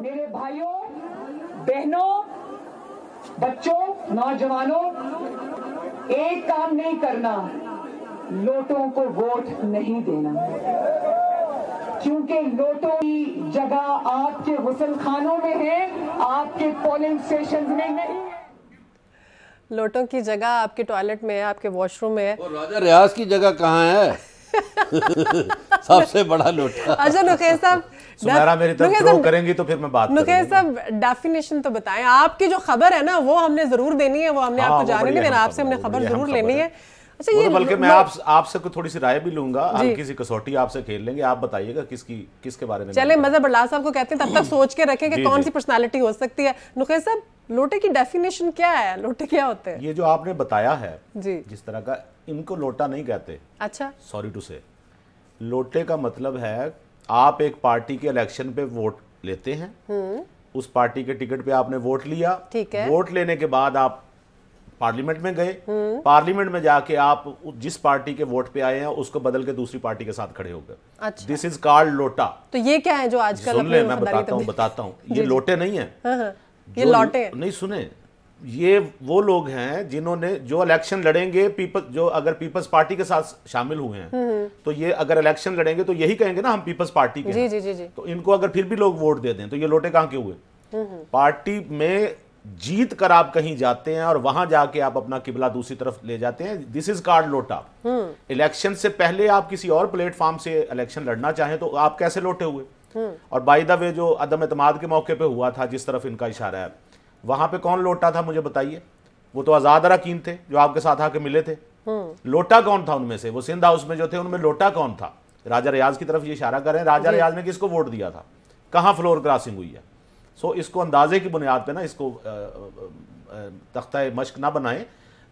मेरे भाइयों, बहनों, बच्चों, नौजवानों, एक काम नहीं करना, लोटों को वोट नहीं देना, क्योंकि लोटों की जगह आपके गुसलखानों में है, आपके पोलिंग स्टेशन में नहीं है। लोटों की जगह आपके टॉयलेट में है, आपके वॉशरूम में है। और राजा रियाज की जगह कहाँ है? सबसे बड़ा लोटा। अच्छा नुखैर साहब, सुमेरा मेरी तरफ थ्रो करेंगी तो फिर मैं बात करूंगा। नुखैर साहब डेफिनेशन तो बताएं, आपकी जो खबर है ना वो हमने जरूर देनी है, वो हमने आपको जाने नहीं देना, आपसे हमने खबर जरूर लेनी है। अच्छा ये बल्कि मैं आपसे कोई थोड़ी सी राय भी लूंगा, हल्की सी कसौटी आपसे खेल लेंगे, आप बताइएगा किसके बारे में। चले मजहब बरलाल साहब को कहते हैं तब तक सोच के रखें कि कौन सी पर्सनालिटी हो सकती है। नुखैर साहब, लोटे की डेफिनेशन क्या है, लोटे क्या होते हैं? ये जो आपने बताया है जी, जिस तरह का, इनको लोटा नहीं कहते। अच्छा, सॉरी टू से, लोटे का मतलब है आप एक पार्टी के इलेक्शन पे वोट लेते हैं, उस पार्टी के टिकट पे आपने वोट लिया, ठीक है। वोट लेने के बाद आप पार्लियामेंट में गए, पार्लियामेंट में जाके आप जिस पार्टी के वोट पे आए हैं उसको बदल के दूसरी पार्टी के साथ खड़े हो गए। अच्छा, दिस इज कॉल्ड लोटा। तो ये क्या है जो आजकल सुन ले, मैं बताता हूँ ये लोटे नहीं है। ये लौटे नहीं, सुने, ये वो लोग हैं जिन्होंने जो इलेक्शन लड़ेंगे, जो अगर पीपल्स पार्टी के साथ शामिल हुए हैं तो ये अगर इलेक्शन लड़ेंगे तो यही कहेंगे ना हम पीपल्स पार्टी के जी, जी, जी, जी। तो इनको अगर फिर भी लोग वोट दे दें तो ये लोटे कहाँ के हुए? पार्टी में जीत कर आप कहीं जाते हैं और वहां जाके आप अपना किबला दूसरी तरफ ले जाते हैं, दिस इज कॉल्ड लोटा। इलेक्शन से पहले आप किसी और प्लेटफॉर्म से इलेक्शन लड़ना चाहें तो आप कैसे लोटे हुए? और बाय द वे जो अदम एतमाद के मौके पे हुआ था, जिस तरफ इनका इशारा है, वहां पे कौन लोटा था मुझे बताइए? वो तो आजाद अरकान थे जो आपके साथ आके मिले थे। लोटा कौन था उनमें से? वो सिंध हाउस में जो थे उनमें लोटा कौन था? राजा रियाज की तरफ ये इशारा कर रहे हैं। राजा रियाज ने किसको वोट दिया था? कहां फ्लोर क्रॉसिंग हुई है? सो इसको अंदाजे की बुनियाद पे ना, इसको तख्ता मश्क ना बनाएं।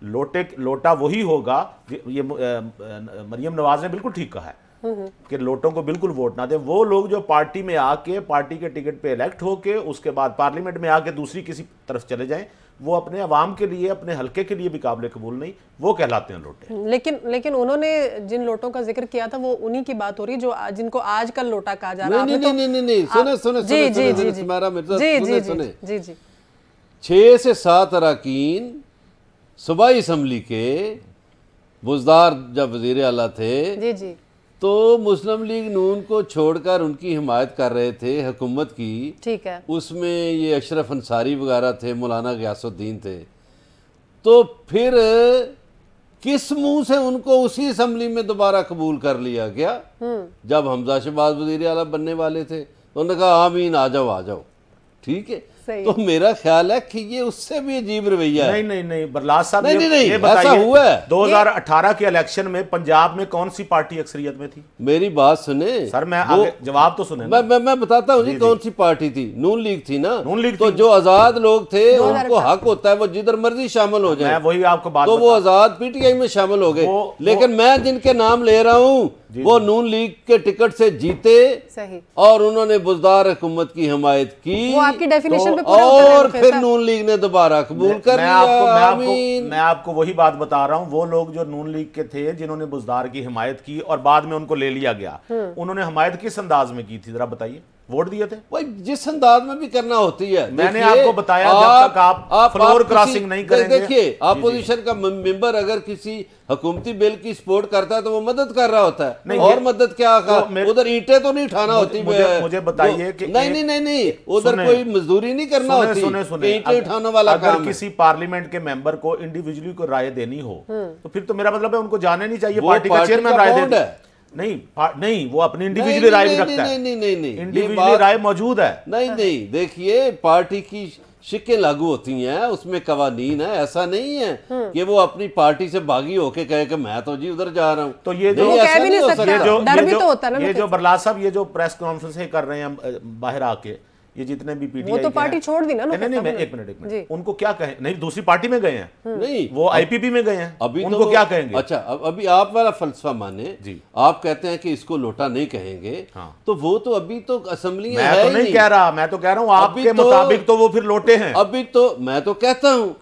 लोटा वही होगा, ये मरियम नवाज ने बिल्कुल ठीक कहा है कि लोटों को बिल्कुल वोट ना दें। वो लोग जो पार्टी में आके पार्टी के टिकट पे इलेक्ट होके उसके बाद पार्लियामेंट में आके दूसरी किसी तरफ चले जाएं, वो अपने अवाम के लिए, अपने हल्के के लिए भी काबिल कबूल नहीं, वो कहलाते हैं लोटे। लेकिन उन्होंने जिन लोटों का जिक्र किया था वो उन्हीं की बात हो रही जो जिनको आजकल लोटा कहा जा रहा है। नहीं, सुने जी जी जी जी 6 से 7 अरकान सूबाई असम्बली के बुज़दार जब वज़ीर आला थे जी जी, तो मुस्लिम लीग नून को छोड़कर उनकी हिमायत कर रहे थे हुकूमत की। ठीक है, उसमें ये अशरफ अंसारी वगैरह थे, मौलाना गयासुद्दीन थे। तो फिर किस मुंह से उनको उसी असम्बली में दोबारा कबूल कर लिया गया जब हमजा शहबाज वज़ीर आला बनने वाले थे? तो उन्होंने कहा आमीन, आ जाओ, ठीक है। तो मेरा ख्याल है कि ये उससे भी अजीब रवैया है। नहीं बरलाल साहब, नहीं, ये बताइए, ऐसा हुआ है 2018 के इलेक्शन में पंजाब में कौन सी पार्टी अक्सरियत में थी? मेरी बात सुने सर, मैं आगे जवाब तो सुने। मैं बताता हूँ जी कौन सी पार्टी थी। नून लीग थी ना। नून लीग तो जो आजाद लोग थे उनको हक होता है वो जिधर मर्जी शामिल हो जाए। वही आपको बात, तो वो आजाद पीटीआई में शामिल हो गए, लेकिन मैं जिनके नाम ले रहा हूँ वो नून लीग के टिकट से जीते। सही। और उन्होंने बुज़दार हुकूमत की हिमायत की। वो आपकी डेफिनेशन पे पूरा और फिर नून लीग ने दोबारा कबूल कर लिया। मैं आपको वही बात बता रहा हूं। वो लोग जो नून लीग के थे जिन्होंने बुज़दार की हिमायत की और बाद में उनको ले लिया गया, उन्होंने हिमायत किस अंदाज में की थी जरा बताइए? वोट दिए थे भाई, जिस अंदाज में भी करना होती है। मैंने आपको बताया, जब तक आप फ्लोर क्रॉसिंग नहीं करेंगे। देखिए, अपोजिशन का मेंबर अगर किसी हुकूमती बिल की सपोर्ट करता है तो वो मदद कर रहा होता है। और मदद क्या, उधर ईंटें तो नहीं उठाना होती। मुझे बताइए कि नहीं, उधर कोई मजदूरी नहीं करना होती। ईंटें उठाने वाला काम। अगर किसी पार्लियामेंट के मेंबर को इंडिविजुअली को राय देनी हो तो फिर तो मेरा मतलब है उनको जाने नहीं चाहिए। पार्टी का चेयरमैन राय दे। नहीं, वो अपनी इंडिविजुअली राय भी रखता है। नहीं, इंडिविजुअली राय मौजूद है। नहीं, देखिए, पार्टी की शिकें लागू होती हैं, उसमें कवानीन है। ऐसा नहीं है कि वो अपनी पार्टी से भागी होके कहे कि मैं तो जी उधर जा रहा हूँ। तो ये जो बरलाल साहब ये जो प्रेस कॉन्फ्रेंस कर रहे हैं बाहर आके, ये जितने भी पीटीआई वो तो पार्टी छोड़ दी ना। नहीं, एक मिनट, उनको क्या कहें? नहीं, दूसरी पार्टी में गए हैं। नहीं, वो आईपीपी में गए हैं। अभी उनको क्या कहेंगे? अच्छा, अभी आप वाला फलसफा माने जी, आप कहते हैं कि इसको लोटा नहीं कहेंगे। हाँ। तो वो तो अभी तो असेंबली मैं तो नहीं कह रहा, मैं तो कह रहा हूँ आपके मुताबिक तो वो फिर लोटे हैं। अभी तो मैं तो कहता हूँ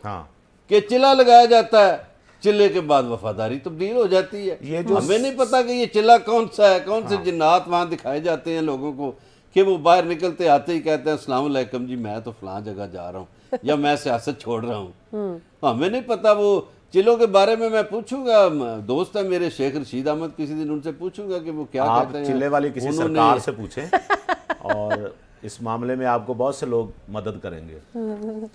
कि चिल्ला लगाया जाता है, चिल्ले के बाद वफादारी तब्दील हो जाती है। ये जो हमें नहीं पता कि ये चिल्ला कौन सा है, कौन से जिन्नात वहां दिखाए जाते हैं लोगों को कि वो बाहर निकलते आते ही कहते हैं अस्सलाम वालेकुम जी, मैं तो फलां जगह जा रहा हूँ या मैं सियासत छोड़ रहा हूँ। हमें नहीं पता। वो चिलों के बारे में मैं पूछूंगा, दोस्त है मेरे शेख रशीद अहमद, किसी दिन उनसे पूछूंगा कि वो क्या कहते हैं। चिल्ले वाली किसी सरकार से पूछें और इस मामले में आपको बहुत से लोग मदद करेंगे।